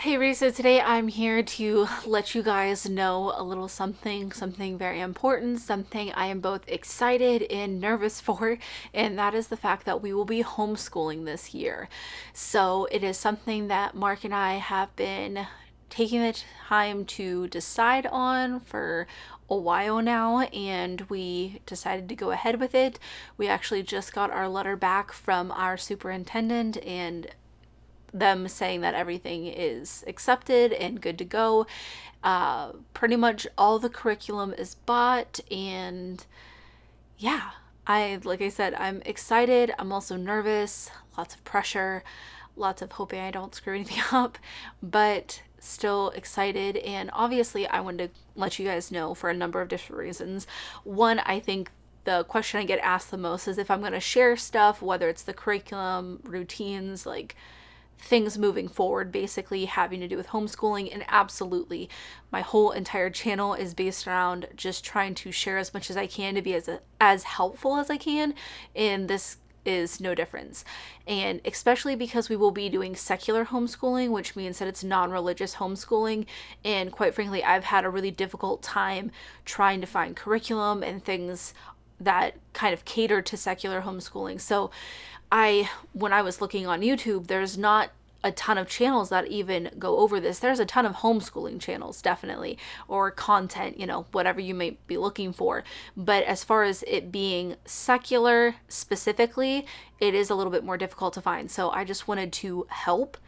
Hey Ree, so today I'm here to let you guys know a little something very important, something I am both excited and nervous for, and that is the fact that we will be homeschooling this year. So it is something that Mark and I have been taking the time to decide on for a while now, and we decided to go ahead with it. We actually just got our letter back from our superintendent and them saying that everything is accepted and good to go. Pretty much all the curriculum is bought, and yeah, like I said, I'm excited. I'm also nervous, lots of pressure, lots of hoping I don't screw anything up, but still excited. And obviously, I wanted to let you guys know for a number of different reasons. One, I think the question I get asked the most is if I'm going to share stuff, whether it's the curriculum, routines, like things moving forward, basically having to do with homeschooling. And absolutely, my whole entire channel is based around just trying to share as much as I can to be as helpful as I can, and this is no difference. And especially because we will be doing secular homeschooling, which means that it's non-religious homeschooling, and quite frankly, I've had a really difficult time trying to find curriculum and things that kind of cater to secular homeschooling. So when I was looking on YouTube, there's not a ton of channels that even go over this. There's a ton of homeschooling channels, definitely, or content, whatever you may be looking for. But as far as it being secular specifically, it is a little bit more difficult to find. So I just wanted to help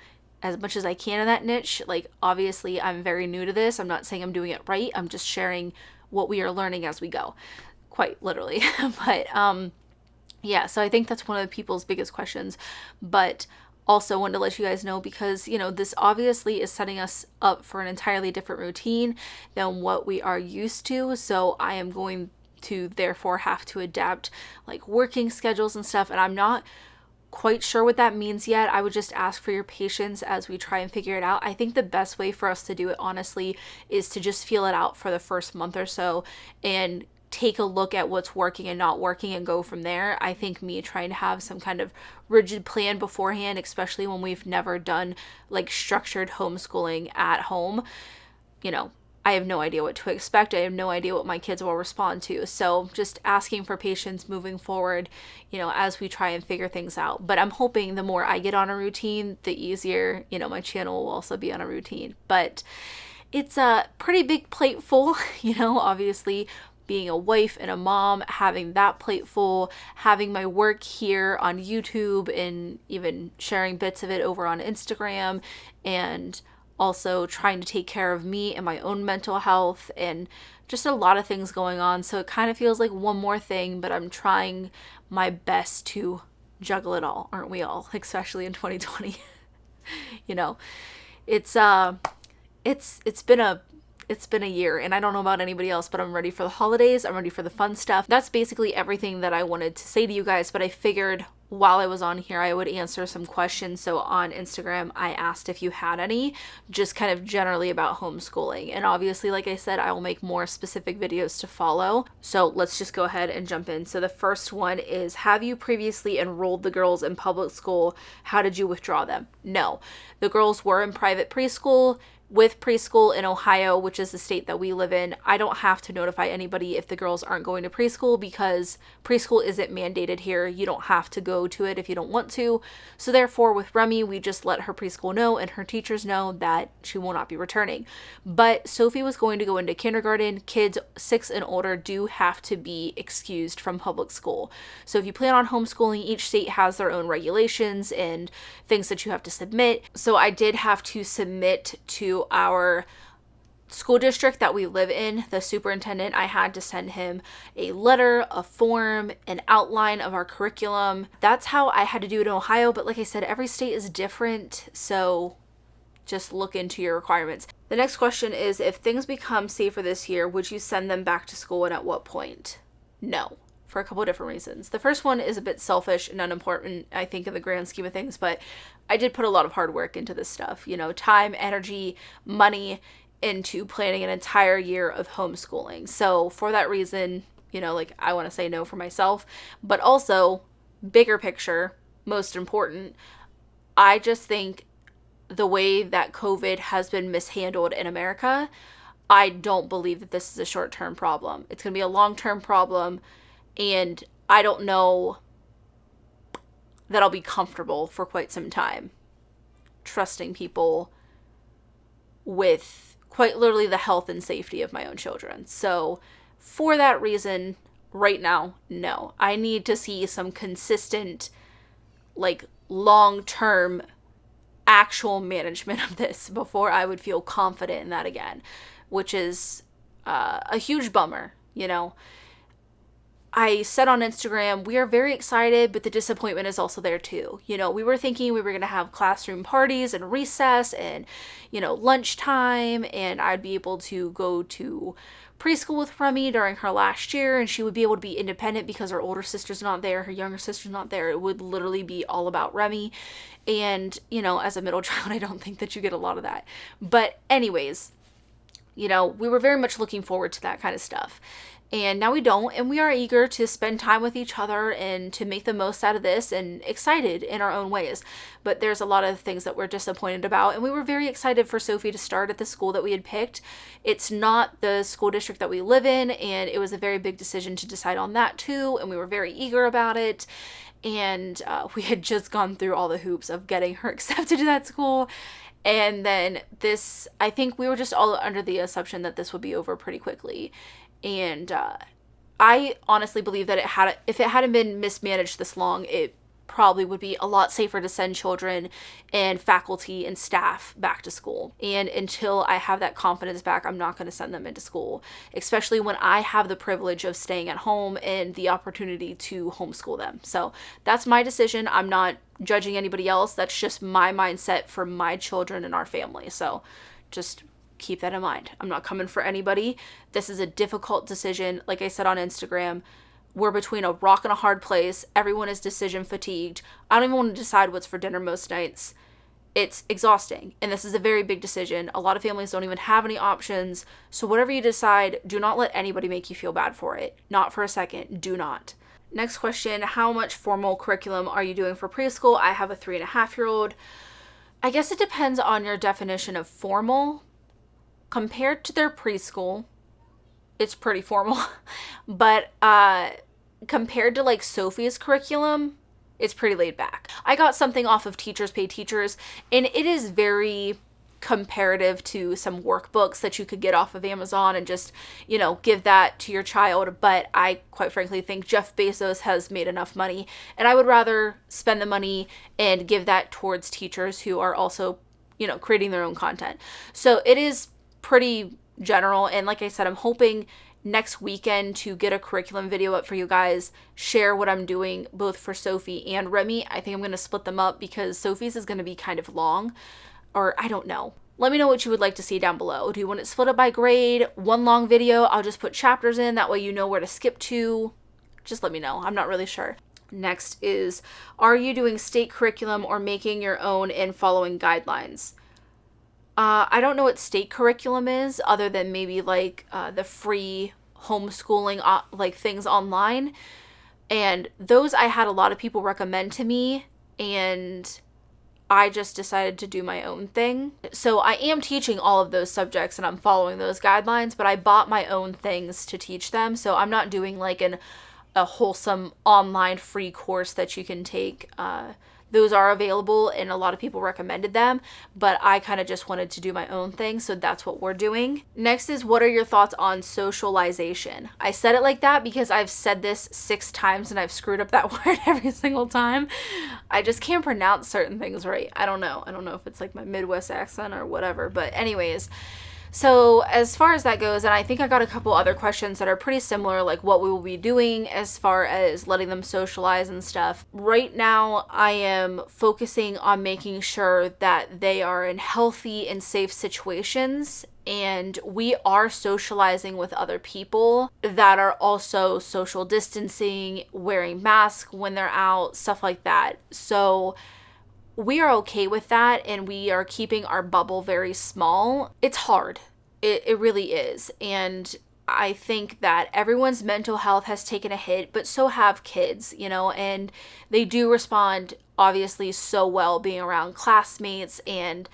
as much as I can in that niche. Like, obviously, I'm very new to this. I'm not saying I'm doing it right. I'm just sharing what we are learning as we go, quite literally. But, yeah, so I think that's one of the people's biggest questions, but also wanted to let you guys know because, this obviously is setting us up for an entirely different routine than what we are used to. So I am going to therefore have to adapt like working schedules and stuff, and I'm not quite sure what that means yet. I would just ask for your patience as we try and figure it out. I think the best way for us to do it, honestly, is to just feel it out for the first month or so and take a look at what's working and not working and go from there. I think me trying to have some kind of rigid plan beforehand, especially when we've never done like structured homeschooling at home, I have no idea what to expect. I have no idea what my kids will respond to. So just asking for patience moving forward, as we try and figure things out. But I'm hoping the more I get on a routine, the easier, my channel will also be on a routine. But it's a pretty big plate full, obviously being a wife and a mom, having that plate full, having my work here on YouTube and even sharing bits of it over on Instagram, and also trying to take care of me and my own mental health and just a lot of things going on. So it kind of feels like one more thing, but I'm trying my best to juggle it all, aren't we all? Especially in 2020. It's it's been a year, and I don't know about anybody else, but I'm ready for the holidays. I'm ready for the fun stuff. That's basically everything that I wanted to say to you guys, but I figured while I was on here, I would answer some questions. So on Instagram, I asked if you had any, just kind of generally about homeschooling. And obviously, like I said, I will make more specific videos to follow. So let's just go ahead and jump in. So the first one is, have you previously enrolled the girls in public school? How did you withdraw them? No. The girls were in private preschool. With preschool in Ohio, which is the state that we live in, I don't have to notify anybody if the girls aren't going to preschool because preschool isn't mandated here. You don't have to go to it if you don't want to. So therefore, with Remi, we just let her preschool know and her teachers know that she will not be returning. But Sophie was going to go into kindergarten. Kids 6 and older do have to be excused from public school. So if you plan on homeschooling, each state has their own regulations and things that you have to submit. So I did have to submit to our school district that we live in, the superintendent. I had to send him a letter, a form, an outline of our curriculum. That's how I had to do it in Ohio, but like I said, every state is different, so just look into your requirements. The next question is, if things become safer this year, would you send them back to school, and at what point? No, for a couple of different reasons. The first one is a bit selfish and unimportant, I think, in the grand scheme of things, but I did put a lot of hard work into this stuff, time, energy, money into planning an entire year of homeschooling. So for that reason, I want to say no for myself, but also bigger picture, most important, I just think the way that COVID has been mishandled in America, I don't believe that this is a short-term problem. It's going to be a long-term problem, and I don't know that I'll be comfortable for quite some time trusting people with quite literally the health and safety of my own children. So for that reason, right now, no. I need to see some consistent, like, long-term actual management of this before I would feel confident in that again, which is a huge bummer, you know. I said on Instagram, we are very excited, but the disappointment is also there too. You know, we were thinking we were going to have classroom parties and recess and, you know, lunchtime, and I'd be able to go to preschool with Remi during her last year, and she would be able to be independent because her older sister's not there, her younger sister's not there. It would literally be all about Remi. And, you know, as a middle child, I don't think that you get a lot of that. But anyways, you know, we were very much looking forward to that kind of stuff. And now we don't, and we are eager to spend time with each other and to make the most out of this and excited in our own ways. But there's a lot of things that we're disappointed about, and we were very excited for Sophie to start at the school that we had picked. It's not the school district that we live in, and it was a very big decision to decide on that too, and we were very eager about it. And we had just gone through all the hoops of getting her accepted to that school. And then this, I think we were just all under the assumption that this would be over pretty quickly. And I honestly believe that if it hadn't been mismanaged this long, it probably would be a lot safer to send children and faculty and staff back to school. And until I have that confidence back, I'm not going to send them into school, especially when I have the privilege of staying at home and the opportunity to homeschool them. So that's my decision. I'm not judging anybody else. That's just my mindset for my children and our family. So just keep that in mind. I'm not coming for anybody. This is a difficult decision. Like I said on Instagram, we're between a rock and a hard place. Everyone is decision fatigued. I don't even want to decide what's for dinner most nights. It's exhausting. And this is a very big decision. A lot of families don't even have any options. So whatever you decide, do not let anybody make you feel bad for it. Not for a second. Do not. Next question, how much formal curriculum are you doing for preschool? I have a 3.5-year-old. I guess it depends on your definition of formal. Compared to their preschool, it's pretty formal. But compared to like Sophie's curriculum, it's pretty laid back. I got something off of Teachers Pay Teachers, and it is very comparative to some workbooks that you could get off of Amazon and just, you know, give that to your child. But I quite frankly think Jeff Bezos has made enough money, and I would rather spend the money and give that towards teachers who are also, you know, creating their own content. So it is pretty general, and like I said, I'm hoping next weekend to get a curriculum video up for you guys, share what I'm doing both for Sophie and Remi. I think I'm going to split them up because Sophie's is going to be kind of long, or I don't know. Let me know what you would like to see down below. Do you want it split up by grade? One long video? I'll just put chapters in, that way you know where to skip to. Just let me know. I'm not really sure. Next is, are you doing state curriculum or making your own and following guidelines? I don't know what state curriculum is, other than maybe like the free homeschooling like things online. And those I had a lot of people recommend to me, and I just decided to do my own thing. So I am teaching all of those subjects and I'm following those guidelines, but I bought my own things to teach them. So I'm not doing like a wholesome online free course that you can take. Those are available and a lot of people recommended them, but I kind of just wanted to do my own thing, so that's what we're doing. Next is, what are your thoughts on socialization? I said it like that because I've said this 6 times and I've screwed up that word every single time. I just can't pronounce certain things right. I don't know if it's like my Midwest accent or whatever, but anyways. So as far as that goes, and I think I got a couple other questions that are pretty similar, like what we will be doing as far as letting them socialize and stuff. Right now, I am focusing on making sure that they are in healthy and safe situations, and we are socializing with other people that are also social distancing, wearing masks when they're out, stuff like that. So we are okay with that, and we are keeping our bubble very small. It's hard. It really is. And I think that everyone's mental health has taken a hit, but so have kids, you know, and they do respond obviously so well being around classmates and,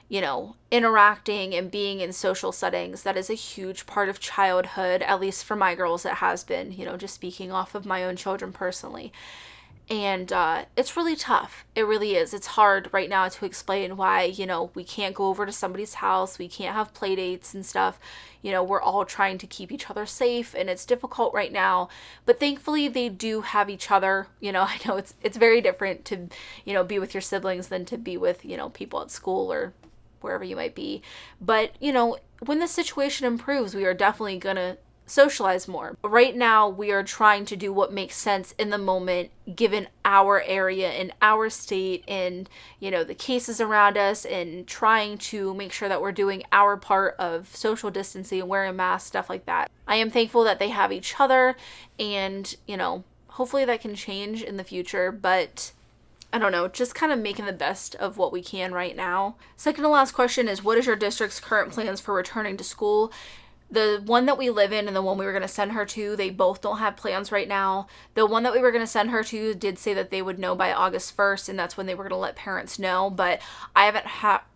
you know, interacting and being in social settings. That is a huge part of childhood, at least for my girls, it has been, you know, just speaking off of my own children personally. And it's really tough. It really is. It's hard right now to explain why, you know, we can't go over to somebody's house. We can't have play dates and stuff. You know, we're all trying to keep each other safe, and it's difficult right now. But thankfully, they do have each other. You know, I know it's very different to, you know, be with your siblings than to be with, you know, people at school or wherever you might be. But, you know, when the situation improves, we are definitely going to socialize more. Right now, we are trying to do what makes sense in the moment, given our area and our state and, you know, the cases around us, and trying to make sure that we're doing our part of social distancing and wearing masks, stuff like that. I am thankful that they have each other, and, you know, hopefully that can change in the future, but I don't know, just kind of making the best of what we can right now. Second to last question is, what is your district's current plans for returning to school? The one that we live in and the one we were going to send her to, they both don't have plans right now. The one that we were going to send her to did say that they would know by August 1st, and that's when they were going to let parents know, but I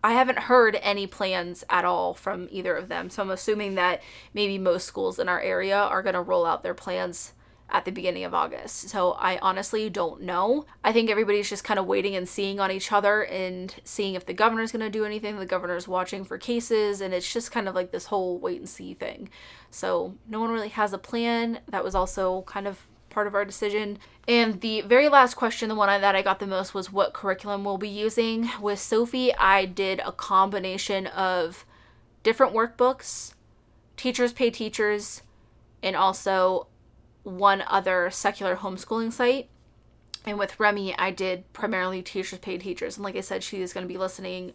haven't heard any plans at all from either of them. So I'm assuming that maybe most schools in our area are going to roll out their plans at the beginning of August. So I honestly don't know. I think everybody's just kind of waiting and seeing on each other and seeing if the governor's going to do anything. The governor's watching for cases, and it's just kind of like this whole wait and see thing. So no one really has a plan. That was also kind of part of our decision. And the very last question, the one that I got the most, was what curriculum we'll be using. With Sophie, I did a combination of different workbooks, teachers pay teachers, and also one other secular homeschooling site. And with Remi, I did primarily teachers pay teachers. And like I said, she is going to be listening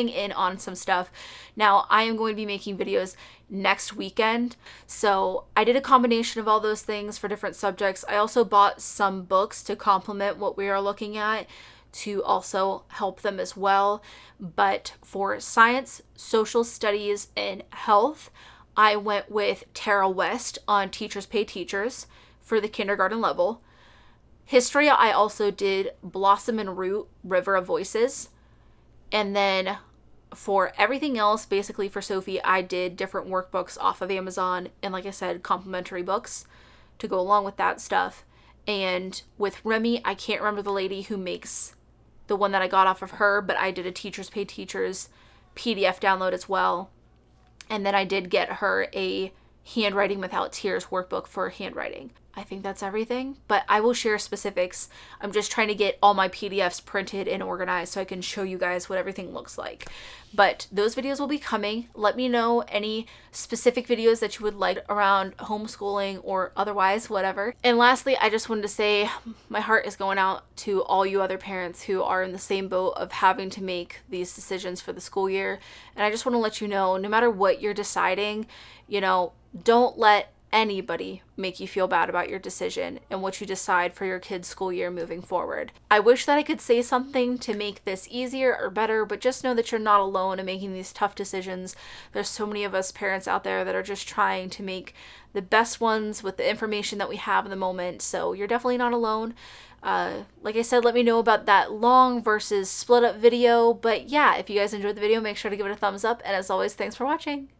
in on some stuff. Now, I am going to be making videos next weekend. So I did a combination of all those things for different subjects. I also bought some books to complement what we are looking at to also help them as well. But for science, social studies, and health, I went with Tara West on Teachers Pay Teachers for the kindergarten level. History, I also did Blossom and Root, River of Voices. And then for everything else, basically for Sophie, I did different workbooks off of Amazon. And like I said, complimentary books to go along with that stuff. And with Remi, I can't remember the lady who makes the one that I got off of her, but I did a Teachers Pay Teachers PDF download as well. And then I did get her a Handwriting Without Tears workbook for handwriting. I think that's everything, but I will share specifics. I'm just trying to get all my PDFs printed and organized so I can show you guys what everything looks like. But those videos will be coming. Let me know any specific videos that you would like around homeschooling or otherwise, whatever. And lastly, I just wanted to say my heart is going out to all you other parents who are in the same boat of having to make these decisions for the school year. And I just want to let you know, no matter what you're deciding, you know, don't let anybody make you feel bad about your decision and what you decide for your kids' school year moving forward. I wish that I could say something to make this easier or better, but just know that you're not alone in making these tough decisions. There's so many of us parents out there that are just trying to make the best ones with the information that we have in the moment, so you're definitely not alone. Like I said, let me know about that long versus split up video, but yeah, if you guys enjoyed the video, make sure to give it a thumbs up, and as always, thanks for watching.